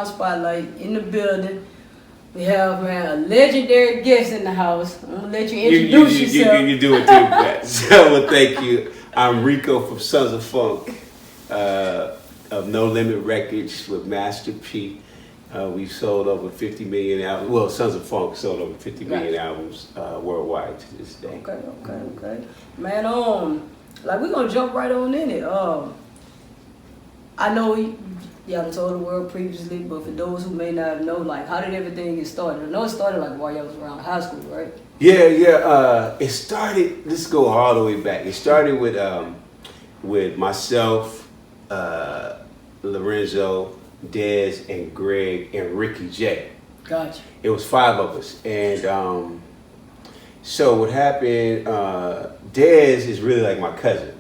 Spotlight in the building. We have, man, a legendary guest in the house. I'm gonna let you introduce yourself. You do it too, Pat. So, well, thank you. I'm Rico from Sons of Funk, of No Limit Records with Master P. We've sold over 50 million albums. Well, Sons of Funk sold over 50 million albums worldwide to this day. Okay. Man, like we're gonna jump right on in it. I know y'all told the world previously, but for those who may not know, like, how did everything get started? I know it started like while y'all was around high school, right? Yeah. It started. Let's go all the way back. It started with myself, Lorenzo, Dez, and Greg, and Ricky J. Gotcha. It was 5 of us, and so what happened? Dez is really like my cousin,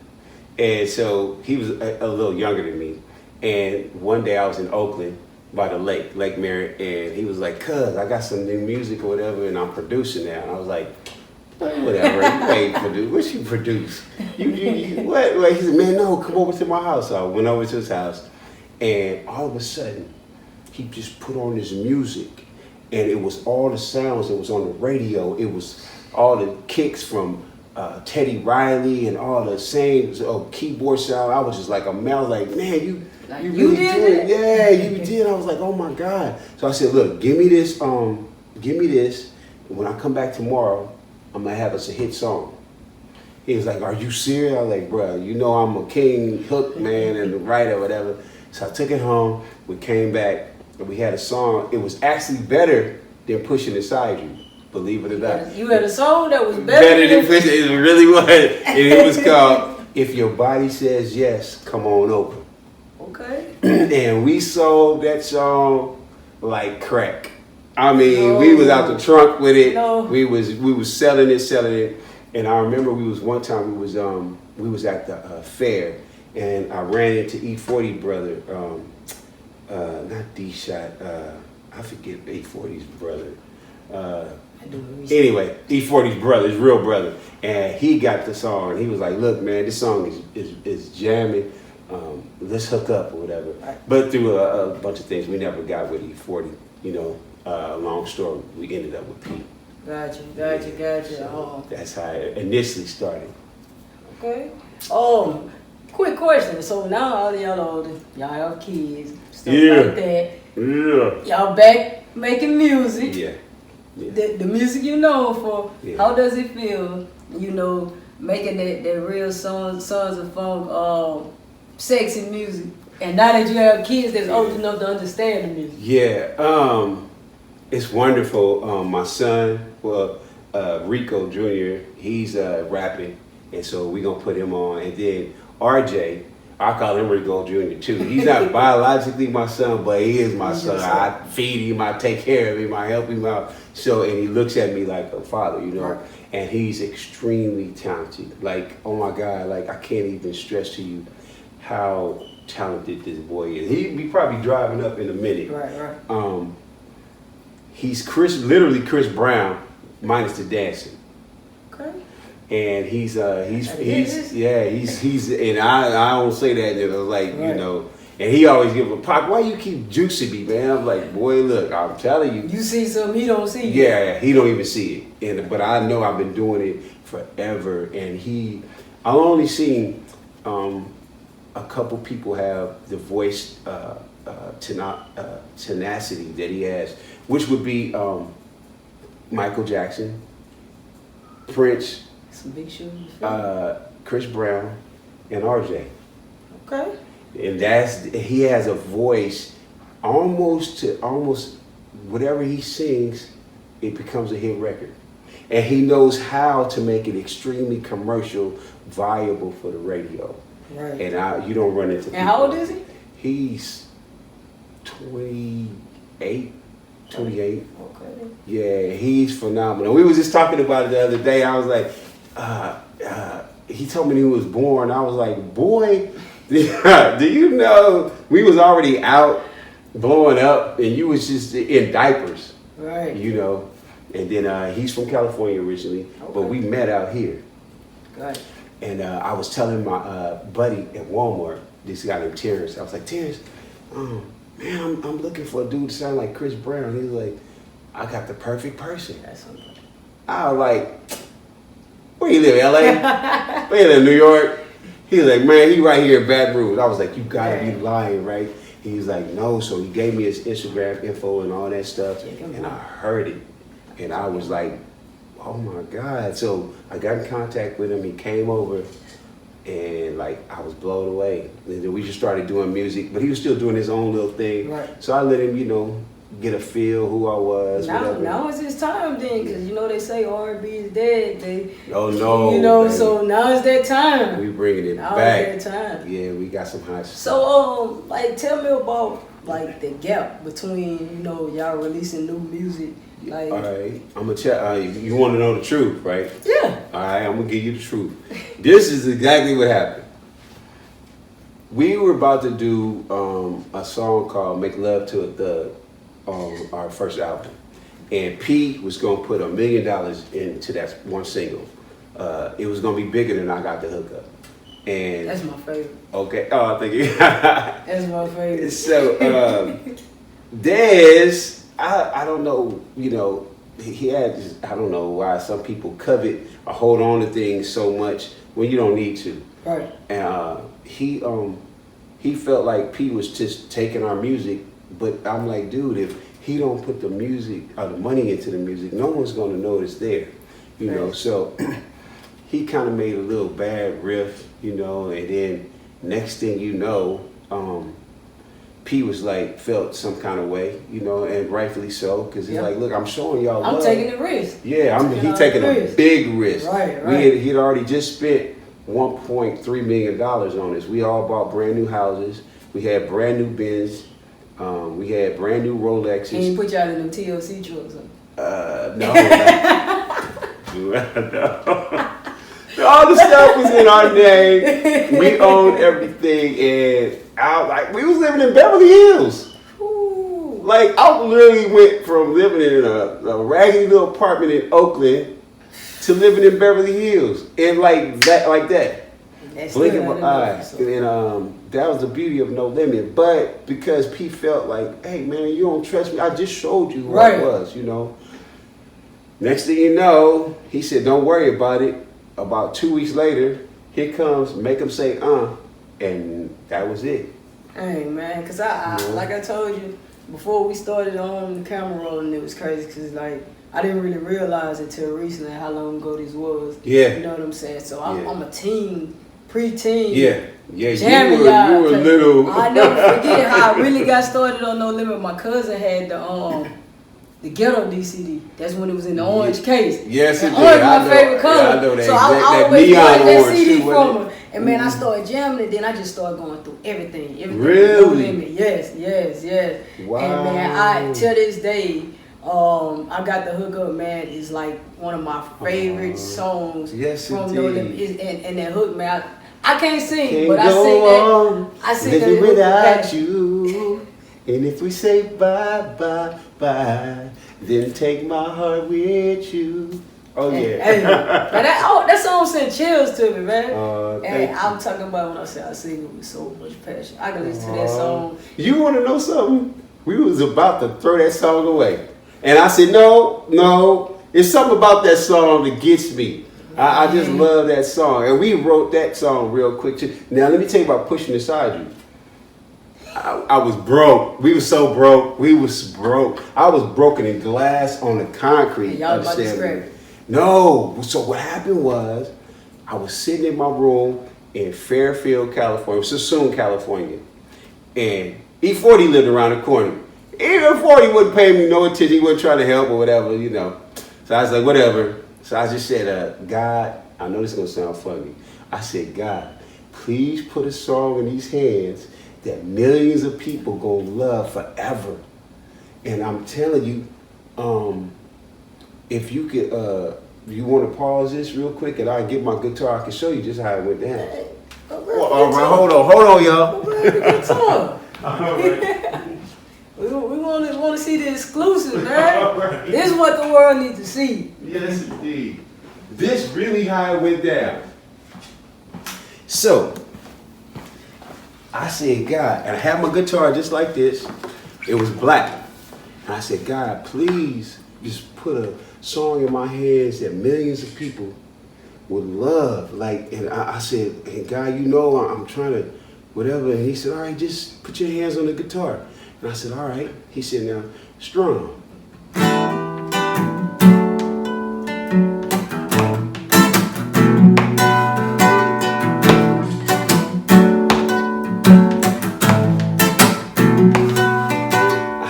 and so he was a little younger than me. And one day I was in Oakland by the Lake Merritt, and he was like, "Cuz, I got some new music or whatever, and I'm producing now." And I was like, "Whatever, you ain't produce. What you produce? You what?" Like, he said, "Man, no, come over to my house." So I went over to his house, and all of a sudden, he just put on this music, and it was all the sounds that was on the radio. It was all the kicks from Teddy Riley and all the same keyboard sound. I was just like, man, like, man, you really did it. Yeah, you did. I was like, oh my God. So I said, look, give me this. When I come back tomorrow, I'm gonna have us a hit song. He was like, are you serious? I was like, bro, you know I'm a king hook man and the writer, whatever. So I took it home. We came back and we had a song. It was actually better than Pushing Inside You. Believe it or not. You had a song that was better than Pushing. It really was. And it was called If Your Body Says Yes, Come On Over. Okay. And we sold that song like crack. I mean, we was out the trunk with it. We was selling it. And I remember one time we was at the fair, and I ran into E40 brother, not D-Shot, I forget E40's brother. Anyway, E40's brother, his real brother, and he got the song, and he was like, look, man, this song is jamming, let's hook up or whatever. Right. But through a bunch of things, we never got with E40, long story, we ended up with Pete. Gotcha. So that's how it initially started. Okay. Quick question. So now all y'all older, y'all have kids, stuff like that. Yeah. Y'all back making music. Yeah. The music you know for. Yeah. How does it feel, making that real Sons of Funk, sexy music? And now that you have kids that's old enough to understand the music. Yeah. It's wonderful. My son, Rico Jr., he's rapping, and so we're going to put him on. And then RJ, I call him Rico Jr. too. He's not biologically my son, but he is my son. I feed him, I take care of him, I help him out. So, and he looks at me like a father, Right. And he's extremely talented. Like, oh my God, like I can't even stress to you how talented this boy is. He'll be probably driving up in a minute. Right. He's literally Chris Brown minus the dancing. Okay. And he's and I don't say that, like, right. And he always give a pop, why you keep juicing me, man? I'm like, boy, look, I'm telling you. You see something he don't see. Yeah, he don't even see it. But I know I've been doing it forever. And I've only seen a couple people have the voice tenacity that he has, which would be Michael Jackson, Prince, some big shoes, Chris Brown, and RJ. Okay. And he has a voice almost whatever he sings, it becomes a hit record. and he knows how to make it extremely commercial viable for the radio. Right. And you don't run into. And how old is he? He's 28. 28. Okay. Yeah, he's phenomenal. We was just talking about it the other day. I was like, he told me he was born. I was like, boy, do you know we was already out blowing up and you was just in diapers. Right. You know. And then he's from California originally, but we met out here. Right. And I was telling my buddy at Walmart, this guy named Terrence, I was like, Terrence, man, I'm looking for a dude to sound like Chris Brown. He was like, I got the perfect person. That's something. I was like, where you live, LA? Where you live, New York? He was like, man, he right here in Baton Rouge. I was like, you gotta be lying, right? He was like, no. So he gave me his Instagram info and all that stuff, and I heard it. And I was like, oh my God. So I got in contact with him. He came over and like I was blown away. And then we just started doing music, but he was still doing his own little thing. Right. So I let him, you know, get a feel who I was. Now it's his time then, because you know they say R&B is dead. Oh no. You know, baby. So now it's that time. We bringing it now back. It's that time. Yeah, we got some hot stuff. So like tell me about like the gap between, you know, y'all releasing new music. Like, all right, I'm gonna tell you want to know the truth, right? Yeah. All right, I'm gonna give you the truth. This is exactly what happened. We were about to do a song called "Make Love to a Thug" on our first album, and P was gonna put $1 million into that one single. It was gonna be bigger than I Got the Hookup. And that's my favorite. Okay. Oh, thank you. That's my favorite. So Dez. I don't know, you know, he had, I don't know why some people covet or hold on to things so much when you don't need to. Right. And he felt like P was just taking our music, but I'm like, dude, if he don't put the music or the money into the music, no one's going to know it's there, you know. So he kind of made a little bad riff, you know, and then next thing you know, P was like, felt some kind of way, you know, and rightfully so, because he's like, look, I'm showing y'all love. I'm taking the risk. Yeah, he taking a big risk. Right. He'd already just spent $1.3 million on this. We all bought brand new houses. We had brand new Benz. We had brand new Rolexes. And you put y'all in them TLC trucks, huh? No. No. All the stuff was in our name. We owned everything, and we was living in Beverly Hills. Ooh. Like I literally went from living in a raggedy little apartment in Oakland to living in Beverly Hills, and like that. Blinking my eyes, and that was the beauty of No Limit. But because P felt like, hey man, you don't trust me, I just showed you who I was, you know. Next thing you know, he said, don't worry about it. About 2 weeks later, here comes Make 'Em Say and that was it. Hey man, cause I like I told you before we started on the camera rolling, it was crazy because like I didn't really realize until recently how long ago this was. Yeah. You know what I'm saying? So I'm a teen, pre-teen. Yeah. Jamming you were little. I never forget how I really got started on No Limit. My cousin had the ghetto DCD. That's when it was in the orange case. Yes, it did. Orange my favorite color. Yeah, I know that. So I that always neon got that orange CD too, from her. And man, I started jamming it. Then I just started going through everything. Really? No Limit. Yes. Wow. And man, till this day, I Got the Hookup, man, is like one of my favorite songs from No Limit. And that hook, man, I can't sing, but I sing that. I sing that without you. And if we say bye, bye, bye, then take my heart with you. Oh, yeah. Hey, that song sent chills to me, man. And I'm talking about when I say I sing it with so much passion. I can listen to that song. You want to know something? We was about to throw that song away. And I said, no. It's something about that song that gets me. I just love that song. And we wrote that song real quick, too. Now, let me tell you about Pushing Inside You. I was broke. We was so broke. We was broke. I was broken in glass on the concrete. Y'all about to scrap it? No. So what happened was, I was sitting in my room in Fairfield, California, Sassoon, California, and E40 lived around the corner. Even 40 wouldn't pay me no attention. He wouldn't try to help or whatever, you know. So I was like, whatever. So I just said, God, I know this is gonna sound funny. I said, God, please put a song in these hands that millions of people gonna love forever. And I'm telling you, if you could, you want to pause this real quick, and I'll get my guitar. I can show you just how it went down. Well, all right, hold on, y'all. We want to see the exclusive, man. Right. This is what the world needs to see. Yes, indeed. This really how it went down. So, I said, God, and I had my guitar just like this. It was black. And I said, God, please just put a song in my hands that millions of people would love. Like, and I said, hey, God, you know, I'm trying to, whatever. And he said, all right, just put your hands on the guitar. And I said, all right. He said, now, strum. I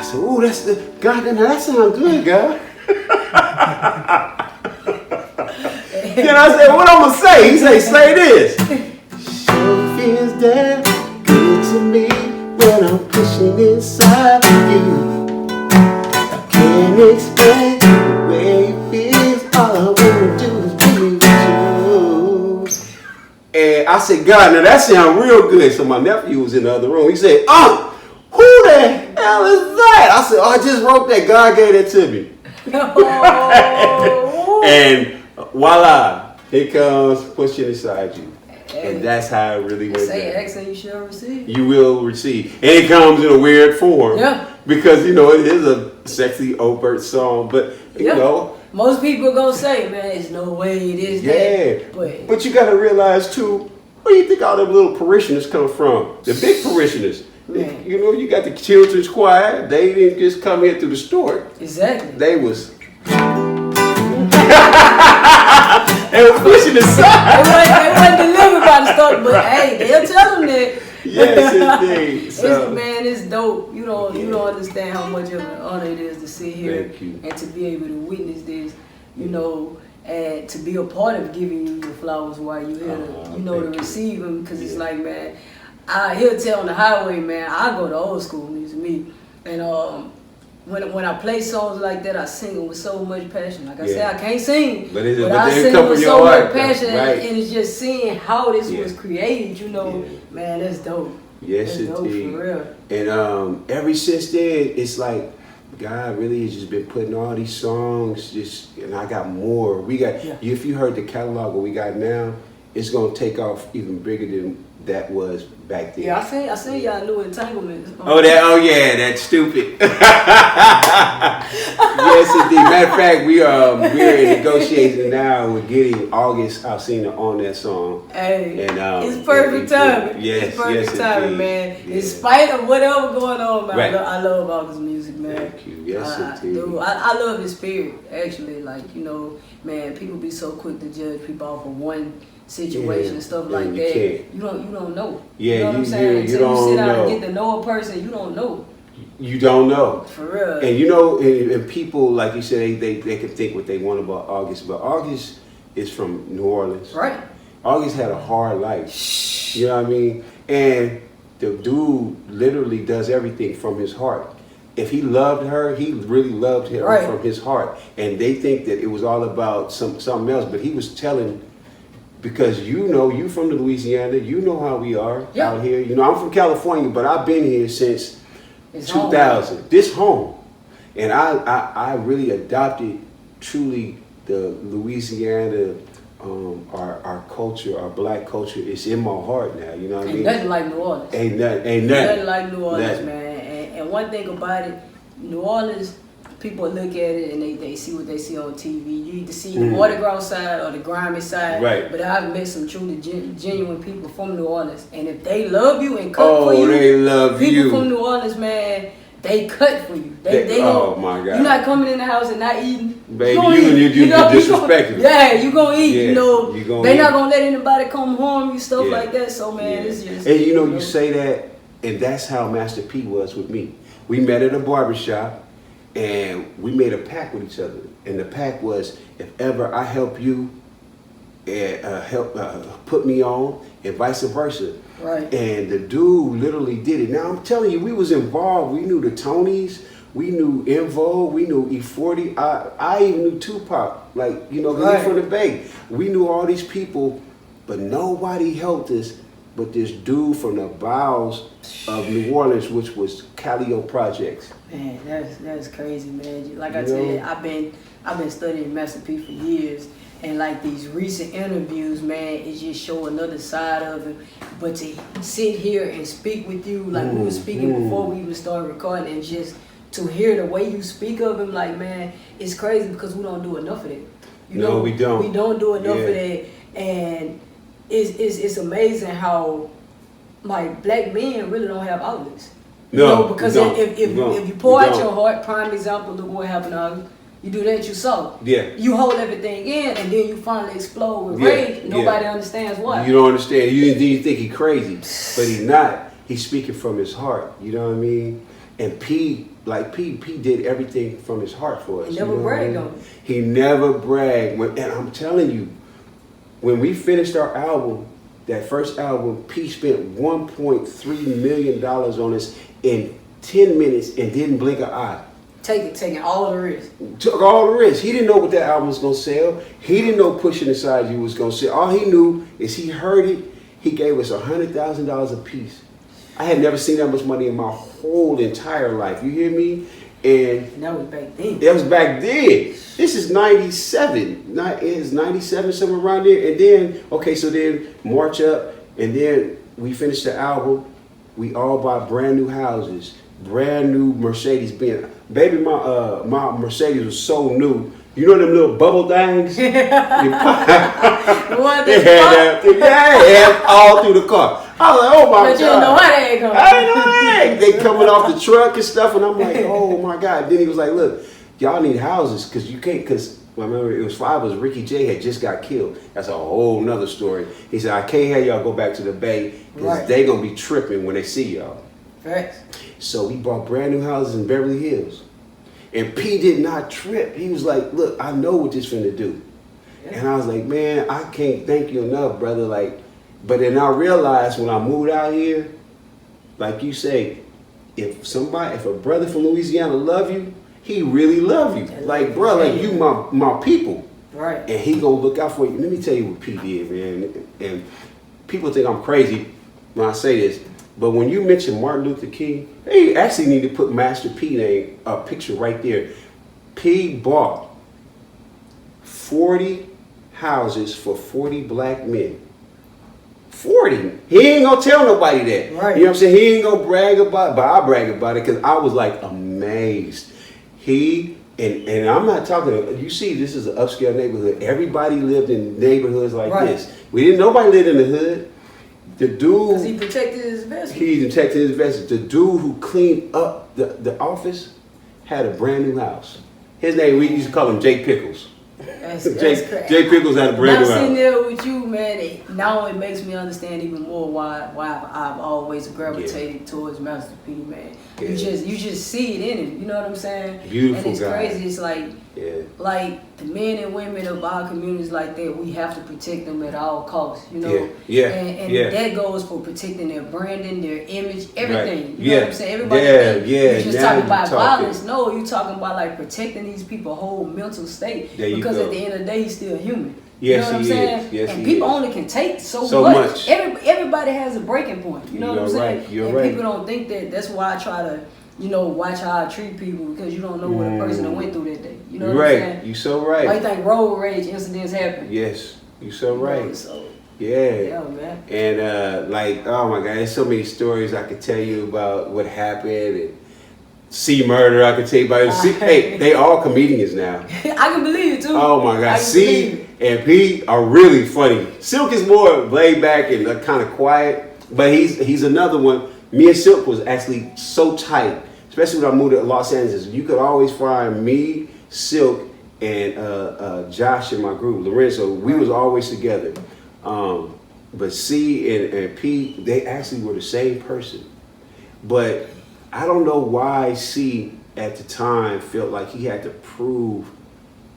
said, oh, that's the, God, that sounds good, God. Then I said, what I'm going to say? He said, say this. Sure feels damn good to me when I'm pushing inside of you. I can't explain the way it feels. All I want to do is be with you. And I said, God, now that sounds real good. So my nephew was in the other room. He said, who the hell is that? I said, I just wrote that. God gave it to me. Oh. And voila, here comes pushing inside you. And that's how it really went Say down. X and you shall receive. You will receive. And it comes in a weird form. Yeah. Because, you know, it is a sexy, overt song. But, you know. Most people gonna say, man, there's no way it is that. But you got to realize, too, where do you think all them little parishioners come from? The big parishioners. Man. You know, you got the children's choir. They didn't just come in through the store. Exactly. They was... They were pushing the side. They wasn't delivered by the store, but hey, they'll tell them that. Yes, indeed. So, man, it's dope. You don't understand how much of an honor it is to sit here and to be able to witness this. You know, and to be a part of giving you your flowers while you're here. To receive them, because it's like, man, he'll tell on the highway, man. I go to old school music, and when I play songs like that, I sing them with so much passion. Like I said, I can't sing, but I sing with so much passion, and it's just seeing how this was created. You know, man, that's dope. Yes, that's indeed. Dope for real. And ever since then, it's like God really has just been putting all these songs. And I got more. We got. If you heard the catalog what we got now, it's gonna take off even bigger than that was back then. Yeah, I seen y'all new entanglements. That's stupid. Yes, indeed. Matter of fact, we're in negotiations now. We're getting August Alsina on that song. Hey, and it's perfect timing. Yes, it's perfect timing, man. Yeah. In spite of whatever going on, man, I love August music, man. Thank you. Yes, indeed. Dude, I love his spirit. Actually, like, you know, man, people be so quick to judge people off of one situation, stuff like that. You don't know. Yeah, you know what I'm saying? Until you sit down and get to know a person, you don't know. You don't know. For real. And you know, and people, like you said, they can think what they want about August, but August is from New Orleans. Right. August had a hard life. You know what I mean? And the dude literally does everything from his heart. If he loved her, he really loved her from his heart. And they think that it was all about something else, but he was telling. Because you from the Louisiana, you know how we are out here. You know, I'm from California, but I've been here since 2000. Home. This home. And I really adopted truly the Louisiana, our culture, our black culture. It's in my heart now, you know what I mean? Nothing like New Orleans. Ain't nothing like New Orleans, man. And one thing about it, New Orleans, people look at it and they see what they see on TV. You either see the waterground side or the grimy side. Right. But I've met some truly genuine people from New Orleans. And if they love you and cook for you, they love people from New Orleans, man, they cut for you. They oh my God. You're not coming in the house and not eating. Baby, you disrespectful. Yeah, you gonna eat. You know, they not gonna let anybody come harm you, stuff like that. So man, it's just. And you say that, and that's how Master P was with me. We met at a barbershop. And we made a pact with each other. And the pact was, if ever I help you, put me on, and vice versa. Right. And the dude literally did it. Now I'm telling you, we was involved. We knew the Tonys, we knew Invo, we knew E40. I even knew Tupac, like, you know, Right. from the Bay. We knew all these people, but nobody helped us but this dude from the bowels of New Orleans, which was Calio Projects. Man, that's crazy, man. Like I said, I've been studying Master P for years, and like these recent interviews, man, it just show another side of him. But to sit here and speak with you, like we were speaking before we even started recording, and just to hear the way you speak of him, like, man, it's crazy because we don't do enough of that. You know, we don't. We don't do enough of that, and it's amazing how like black men really don't have outlets. No, you know, because if you pour out don't. your heart, prime example, look what happened to us. You do that, you soft. Yeah. You hold everything in, and then you finally explode with rage. Nobody understands why. You don't understand. You think he crazy, but he not. He's speaking from his heart. You know what I mean? And P did everything from his heart for us. He never bragged on it. He never bragged. And I'm telling you, when we finished our album, that first album, P spent $1.3 million on us in 10 minutes and didn't blink an eye. Taking all the risk. Took all the risks. He didn't know what that album was gonna sell. He didn't know Pushing Inside You was gonna sell. All he knew is he heard it. He gave us $100,000 a piece. I had never seen that much money in my whole entire life. You hear me? And that was back then. That was back then. This is 97. It's 97, somewhere around there. And then, okay, so then March up, and then we finished the album. We all bought brand new houses, brand new Mercedes Benz. Baby, my Mercedes was so new. You know them little bubble things? They had all through the car. I was like, oh my God. But you didn't know why they ain't coming. I didn't know that. They coming off the truck and stuff, and I'm like, oh my God. Then he was like, look, y'all need houses because you can't, because I remember it was 5 of us. Ricky J had just got killed. That's a whole nother story. He said, I can't have y'all go back to the Bay because they going to be tripping when they see y'all. Facts. So we bought brand new houses in Beverly Hills. And P did not trip. He was like, look, I know what this finna do. Yeah. And I was like, man, I can't thank you enough, brother. Like, but then I realized when I moved out here, like you say, if a brother from Louisiana love you, he really love you. Like, bro, like you my people. Right. And he gonna look out for you. Let me tell you what P did, man. And people think I'm crazy when I say this, but when you mention Martin Luther King, they actually need to put Master P name picture right there. P bought 40 houses for 40 black men. 40. He ain't gonna tell nobody that. Right. You know what I'm saying? He ain't gonna brag about it, but I brag about it because I was like amazed. And I'm not talking, you see, this is an upscale neighborhood. Everybody lived in neighborhoods like this. Nobody lived in the hood. The dude, because he protected his investment. The dude who cleaned up the office had a brand new house. His name, we used to call him Jay Pickles. That's Jay Pickles had a brand new house. Now sitting there with you, man, now it makes me understand even more why I've always gravitated towards Master P, man. Yeah. You just see it in him. You know what I'm saying? Beautiful and it's guy. Crazy. It's like the men and women of our communities like that, we have to protect them at all costs. You know? Yeah. And that goes for protecting their branding, their image, everything. Right. You know what I'm saying? Everybody you're just talking about violence. No, you're talking about like protecting these people's whole mental state. Because at the end of the day, he's still human. Yes, you know what I'm saying? Yes, and people only can take so much. Everybody has a breaking point. You know what I'm saying? You're right. People don't think that. That's why I try to, watch how I treat people, because you don't know what a person went through that day. You know what I'm saying? You so right. Why you think road rage incidents happen? Yes, you so right. Yeah, man. And oh my God, there's so many stories I could tell you about what happened and C Murder. I could tell you about it. Hey, they all comedians now. I can believe it too. Oh my God, C and P are really funny. Silk is more laid back and kind of quiet, but he's another one. Me and Silk was actually so tight, especially when I moved to Los Angeles. You could always find me, Silk, and Josh in my group, Lorenzo. We was always together. But C and P, they actually were the same person. But I don't know why C at the time felt like he had to prove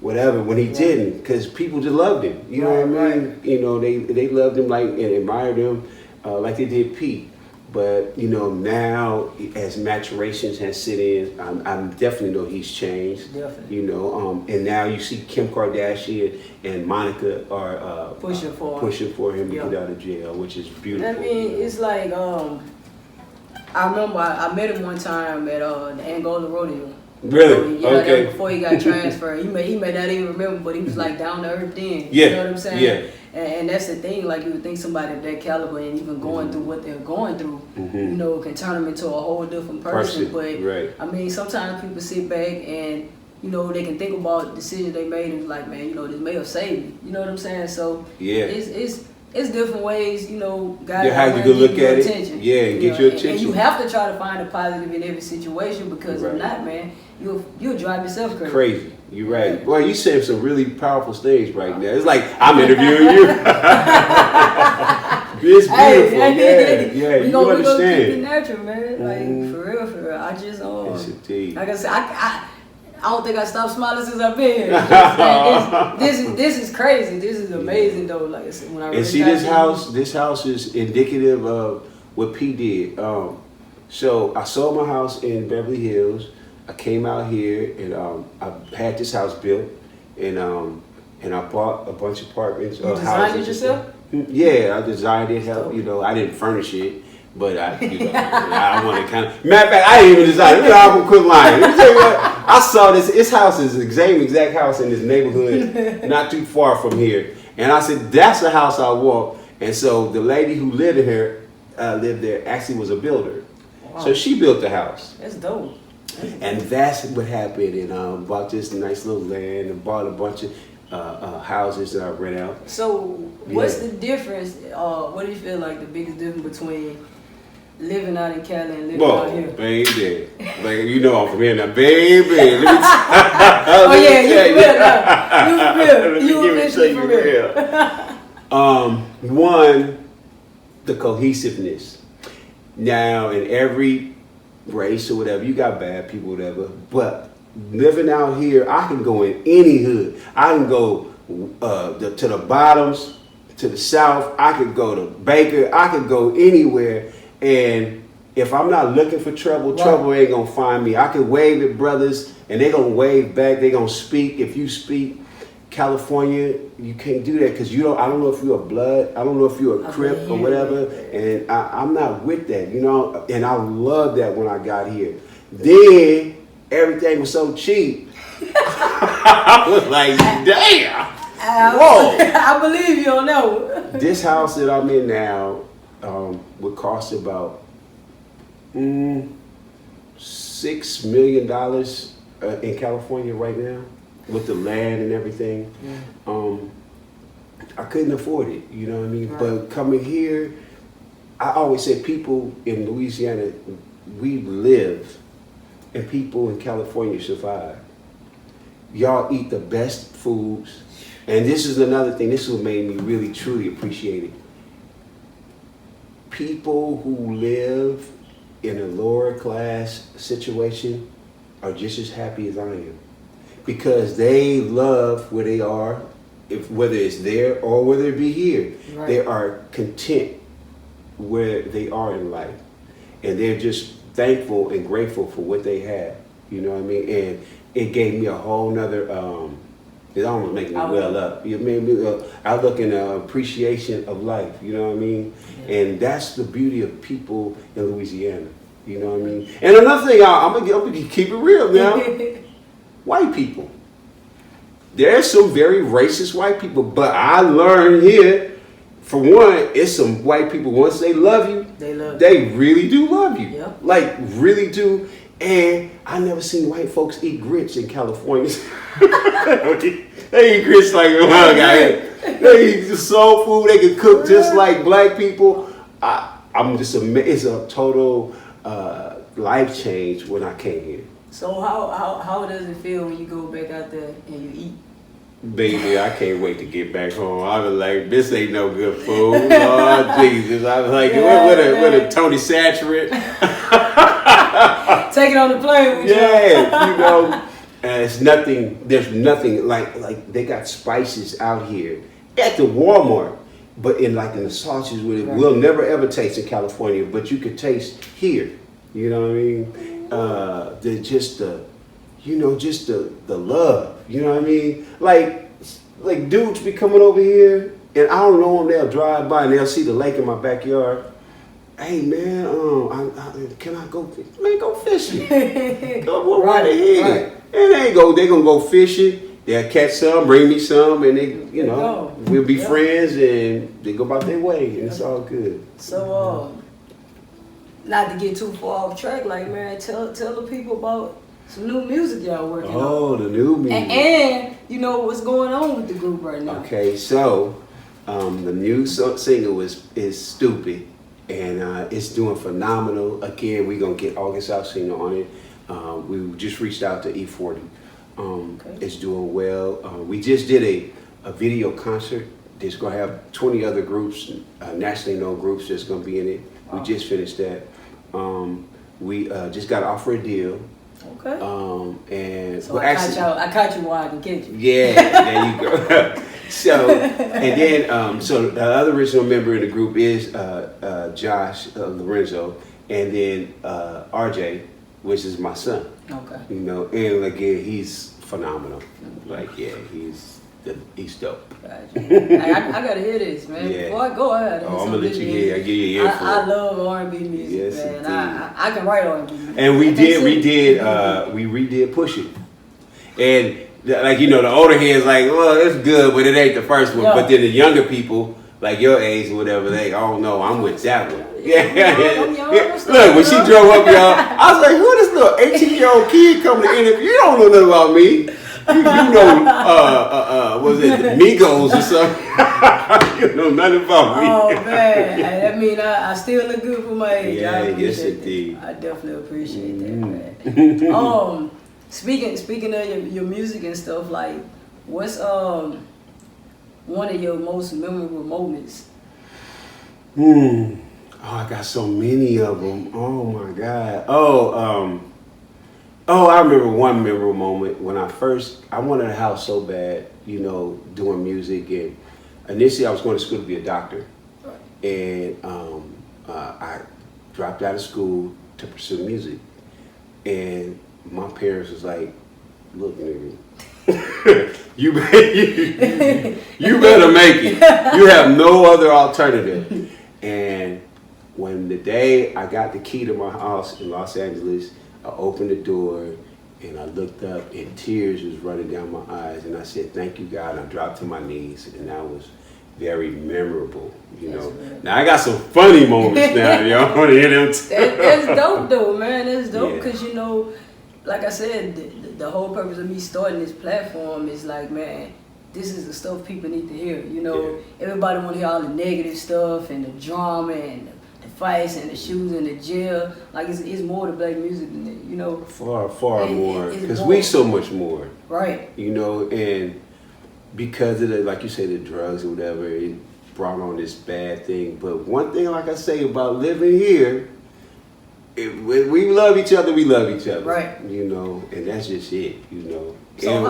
whatever, when he didn't, because people just loved him. You know what I mean? You know, they loved him like and admired him like they did Pete. But you know, now as maturations has set in, I definitely know he's changed. Definitely. You know, and now you see Kim Kardashian and Monica are pushing for him to get out of jail, which is beautiful. I mean, it's like I remember I met him one time at the Angola Rodeo. Really? So, okay. Before he got transferred, he may not even remember, but he was like down to earth then. Yeah. You know what I'm saying? Yeah. And that's the thing. Like you would think somebody of that caliber and even going through what they're going through, you know, can turn them into a whole different person. But I mean, sometimes people sit back and you know they can think about decisions they made and like, man, you know, this may have saved me. You know what I'm saying? So it's different ways, you know, guys. You have to go look at attention. it. Yeah, and get your attention. And you have to try to find a positive in every situation because if not, man, you'll drive yourself crazy. You're right. Boy, you saying some really powerful things right now. It's like I'm interviewing you. It's beautiful. Yeah, we you gonna understand. Keep it natural, man. Like for real. I just yes, indeed. like I said, I don't think I stopped smiling since I've been here. This is crazy. This is amazing though. Like I said, when I really see this house is indicative of what P did. So I sold my house in Beverly Hills. I came out here and I had this house built, and I bought a bunch of apartments. You designed it yourself? Yeah, I designed it. You know, I didn't furnish it, but I want to kind of. Matter of fact, I didn't even design it. You know, I'm gonna quit lying. Let me tell you what. I saw this. This house is the same exact house in this neighborhood, not too far from here, and I said, "That's the house I want." And so the lady who lived there actually was a builder, so she built the house. That's dope. And that's what happened, and bought this nice little land and bought a bunch of houses that I rent out. So what's the difference, what do you feel like the biggest difference between living out in Cali and living out here? Baby, like, you know I'm from here now, baby. Let me You officially from here. One, the cohesiveness. Now, in every race or whatever, you got bad people, whatever, but living out here, I can go in any hood. I can go to the bottoms, to the south. I could go to Baker. I could go anywhere, and if I'm not looking for trouble, trouble ain't gonna find me. I can wave at brothers, and they gonna wave back. They gonna speak. If you speak California, you can't do that because you don't. I don't know if you're a blood. I don't know if you're a Crip or whatever. And I'm not with that, you know. And I love that when I got here. Then everything was so cheap. I was like, damn. Whoa. I believe you on that one. This house that I'm in now would cost about $6 million in California right now. With the land and everything, I couldn't afford it, you know what I mean? Right. But coming here, I always say people in Louisiana, we live, and people in California survive. Y'all eat the best foods, and this is another thing, this is what made me really, truly appreciate it. People who live in a lower class situation are just as happy as I am. Because they love where they are, whether it's there or whether it be here. Right. They are content where they are in life. And they're just thankful and grateful for what they have. You know what I mean? And it gave me a whole nother, it almost made me well up. It made me outlook and appreciation of life. You know what I mean? Yeah. And that's the beauty of people in Louisiana. You know what I mean? And another thing, I'm gonna keep it real now. White people. There's some very racist white people, but I learned here, for one, it's some white people, once they love you, they really do love you. Yeah. Like, really do. And I never seen white folks eat grits in California. They eat grits like a while guy. They eat soul food. They can cook just like black people. I'm just amazed. It's a total life change when I came here. So how does it feel when you go back out there and you eat? Baby, I can't wait to get back home. I was like, this ain't no good food. Lord Jesus. I was like, what a Tony Satcherit. Take it on the plane with you. Yeah, you know. And it's nothing. There's nothing like they got spices out here at the Walmart, but in the sausages with it, we'll never ever taste in California, but you could taste here. You know what I mean? Just the love. You know what I mean? Like dudes be coming over here, and I don't know them. They'll drive by and they'll see the lake in my backyard. Hey man, can I go? Man, go fishing. Go right ahead. Right. And they gonna go fishing. They'll catch some, bring me some, and we'll be friends, and they go about their way, and it's all good. So, not to get too far off track, like man, tell the people about some new music y'all working on. Oh, the new music. And you know what's going on with the group right now. Okay, so the new single is Stupid, and it's doing phenomenal. Again, we're gonna get August Alsina on it. We just reached out to E40. It's doing well. We just did a video concert. There's going to have 20 other groups, nationally known groups that's going to be in it. We just finished that. We just got offered a deal. Okay. And so I caught you while I can catch you. Yeah, there you go. So, and then, so the other original member in the group is Josh Lorenzo, and then RJ, which is my son. Okay. And again, he's phenomenal. Like, yeah, he's dope. Gotcha. I gotta hear this, man. Yeah. Before I go ahead. I'm gonna let you hear. I give you an earful. I love R&B music, yes, man. I can write R&B music. And we redid Push It. And the older heads like, well, it's good, but it ain't the first one. But then the younger people, like your age or whatever, they, oh no, I'm with that one. Yeah. Look, when she drove up, y'all, I was like, who this little 18-year-old kid coming to interview? You don't know nothing about me. You know, was it Migos or something? You know nothing about me. Oh man, I mean, I still look good for my age. Yeah, yes indeed. I definitely appreciate that, man. Speaking of your music and stuff, like, what's one of your most memorable moments? Oh, I got so many of them. Oh my God. I remember one memorable moment when I wanted a house so bad, doing music, and initially I was going to school to be a doctor, and I dropped out of school to pursue music, and my parents was like, look, nigga, you better make it. You have no other alternative. And when the day I got the key to my house in Los Angeles, I opened the door and I looked up and tears was running down my eyes, and I said, thank you, God. And I dropped to my knees, and that was very memorable, Right. Now I got some funny moments now, y'all want to hear them too. That's dope though, man. That's dope because, like I said, the whole purpose of me starting this platform is like, man, this is the stuff people need to hear. Everybody want to hear all the negative stuff and the drama and the fights and the shoes and the jail. Like, it's more to black music than that, Far more, because we so much more. Right. And because of the, like you say, the drugs or whatever, it brought on this bad thing. But one thing, like I say, about living here, we love each other, we love each other. Right. And that's just it, So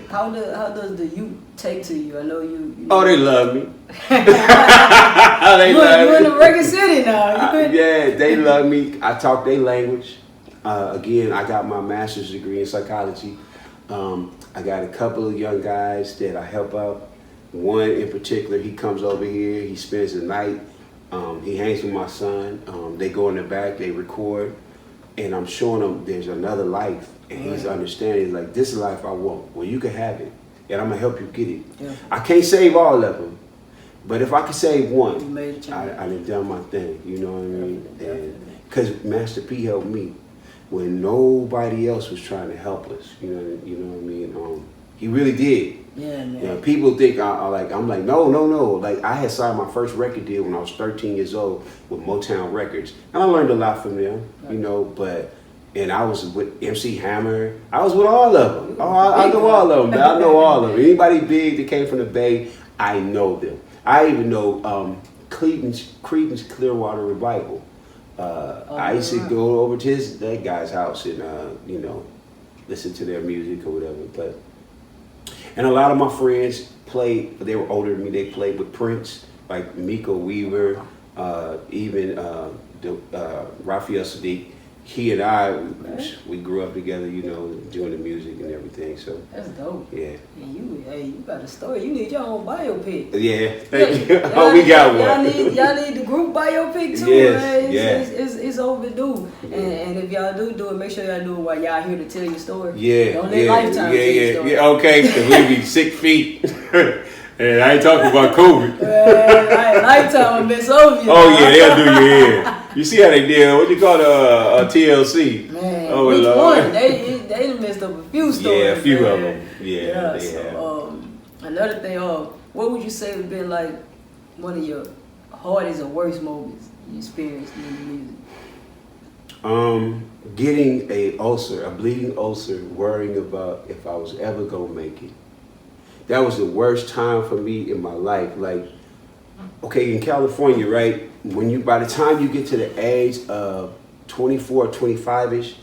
how does the youth take to you? I know you Oh, they love me. You're in the Record City now. Yeah, they love me. I talk their language. Again, I got my master's degree in psychology. I got a couple of young guys that I help out. One in particular, he comes over here, he spends the night. He hangs with my son. They go in the back, they record, and I'm showing him there's another life, and he's understanding, like, this is the life I want. Well, you can have it, and I'm gonna help you get it. Yeah. I can't save all of them, but if I could save one, I done done my thing. You know what I mean? Because Master P helped me when nobody else was trying to help us. You know what I mean? He really did. Yeah, man. People think I'm like, no. Like, I had signed my first record deal when I was 13 years old with Motown Records, and I learned a lot from them. And I was with MC Hammer. I was with all of them. I know all of them. I know all of them. Anybody big that came from the Bay, I know them. I even know Creedence Clearwater Revival. I used to go over to that guy's house, and listen to their music or whatever. But and a lot of my friends played. They were older than me. They played with Prince, like Miko Weaver, even Raphael Sadiq. He and I, we grew up together, you know, doing the music and everything. So that's dope. Yeah. And you got a story. You need your own biopic. Yeah, thank you. Oh, we got one. Y'all need the group biopic too, yes, man. It's overdue. Yeah. And if y'all do it, make sure y'all do it while y'all here to tell your story. Yeah. Don't let Lifetime tell your story. Yeah, okay, because we be 6 feet. And I ain't talking about COVID. Lifetime will mess over you. Oh, yeah, they'll do your head. You see how they did? What you call a TLC? Man, oh, which one? They done messed up a few stories. Yeah, a few man. of them. Yeah. So, another thing, what would you say would be like one of your hardest or worst moments you experienced in the music? Getting a bleeding ulcer, worrying about if I was ever gonna make it. That was the worst time for me in my life. Like, okay, in California, right? By the time you get to the age of 24, 25-ish,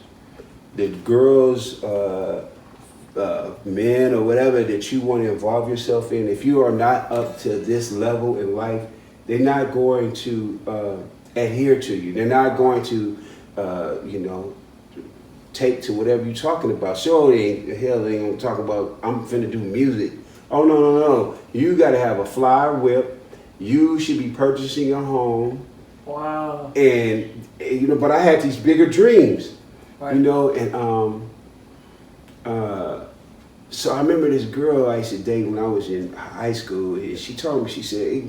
the girls, men or whatever that you want to involve yourself in, if you are not up to this level in life, they're not going to adhere to you. They're not going to, take to whatever you're talking about. Sure, they ain't gonna talk about, I'm finna do music. Oh, no. You gotta have a flyer whip. You should be purchasing a home. Wow. And, but I had these bigger dreams, right. and so I remember this girl I used to date when I was in high school, and she told me, she said, hey,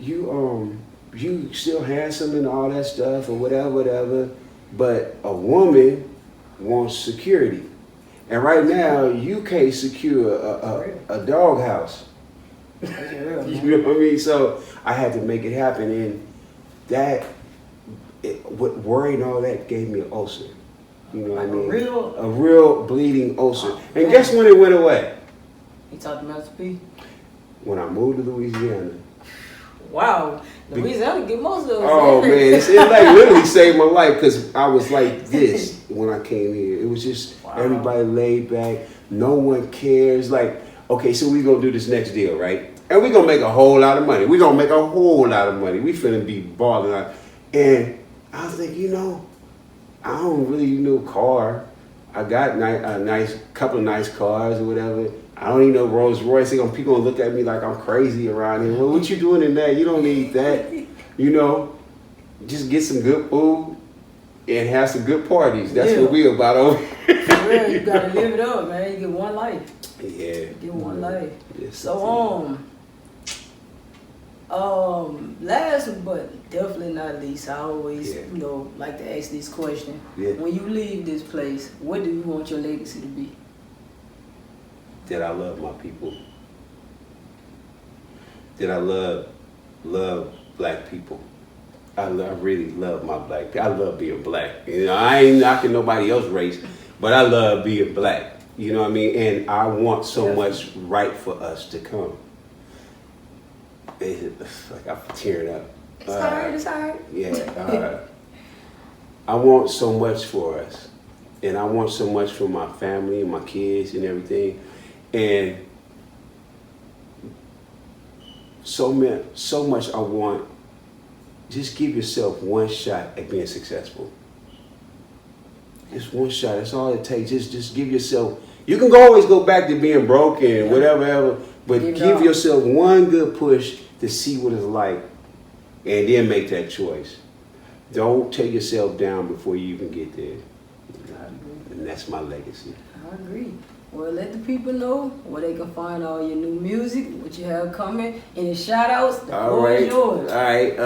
you still handsome and all that stuff or whatever, but a woman wants security. And right now, you can't secure a doghouse. You know what I mean? So I had to make it happen, and what worry and all that gave me an ulcer. You know what I mean? A real bleeding ulcer. And guess when it went away? You talked to Master P? When I moved to Louisiana. Wow. Louisiana get most of those. Oh man, it like literally saved my life, because I was like this when I came here. It was just everybody laid back. No one cares. Like, okay, so we gonna do this next deal, right? And we gonna make a whole lot of money. We gonna make a whole lot of money. We finna be balling out. And I was like, I don't really know car. I got a couple of nice cars or whatever. I don't even know Rolls Royce. People gonna look at me like I'm crazy around here. Well, what you doing in that? You don't need that. Just get some good food and have some good parties. That's what we about over here. For real, you gotta live it up, man. You get one life. Yeah. You get one life. Yes, so last but definitely not least, I always like to ask this question. Yeah. When you leave this place, what do you want your legacy to be? That I love my people. That I love black people. I really love my black people. I love being black. I ain't knocking nobody else's race, but I love being black. You know what I mean? And I want so much right for us to come. It's like I'm tearing up. It's hard. Yeah. I want so much for us. And I want so much for my family and my kids and everything. And so much I want. Just give yourself one shot at being successful. Just one shot. That's all it takes. Just give yourself. You can always go back to being broken, whatever, but give yourself one good push to see what it's like, and then make that choice. Don't take yourself down before you even get there. And that's my legacy. I agree. Well, let the people know where they can find all your new music, what you have coming, any shout outs. The floor is yours. All right.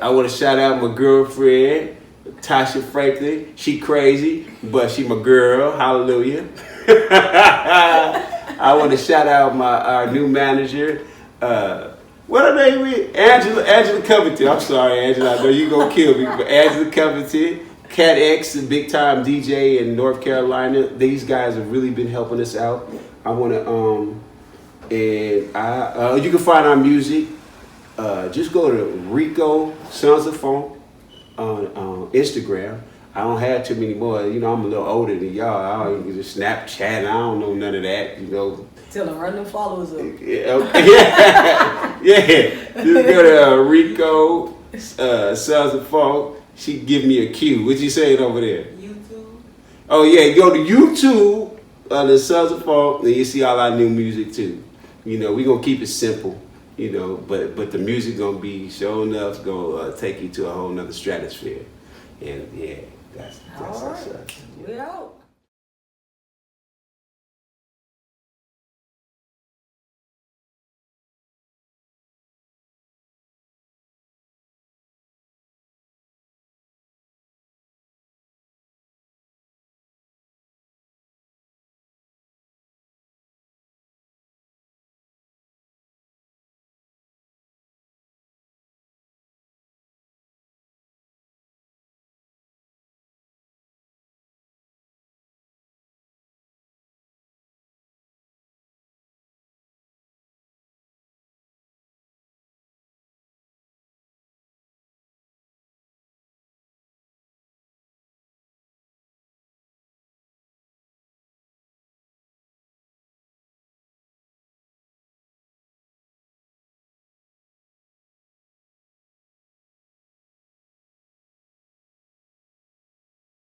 I want to shout out my girlfriend, Tasha Franklin. She crazy, but she my girl. Hallelujah. I want to shout out our new manager. What her name is? Angela Covington. I'm sorry, Angela. I know you gonna kill me, but Angela Covington. Cat X, a big time DJ in North Carolina. These guys have really been helping us out. I want to, you can find our music. Just go to Rico Sons of Funk on Instagram. I don't have too many more. You know, I'm a little older than y'all. I don't even just Snapchat. I don't know none of that. You know. Tell them run them followers up. Yeah, okay. Yeah. Just go to Rico, Sons of Funk. She give me a cue. What you saying over there? YouTube. Oh yeah, go to YouTube, the Sons of Funk, and you see all our new music too. You know, we gonna keep it simple. You know, but the music gonna be sure enough gonna take you to a whole nother stratosphere. And yeah, that's all right. We out.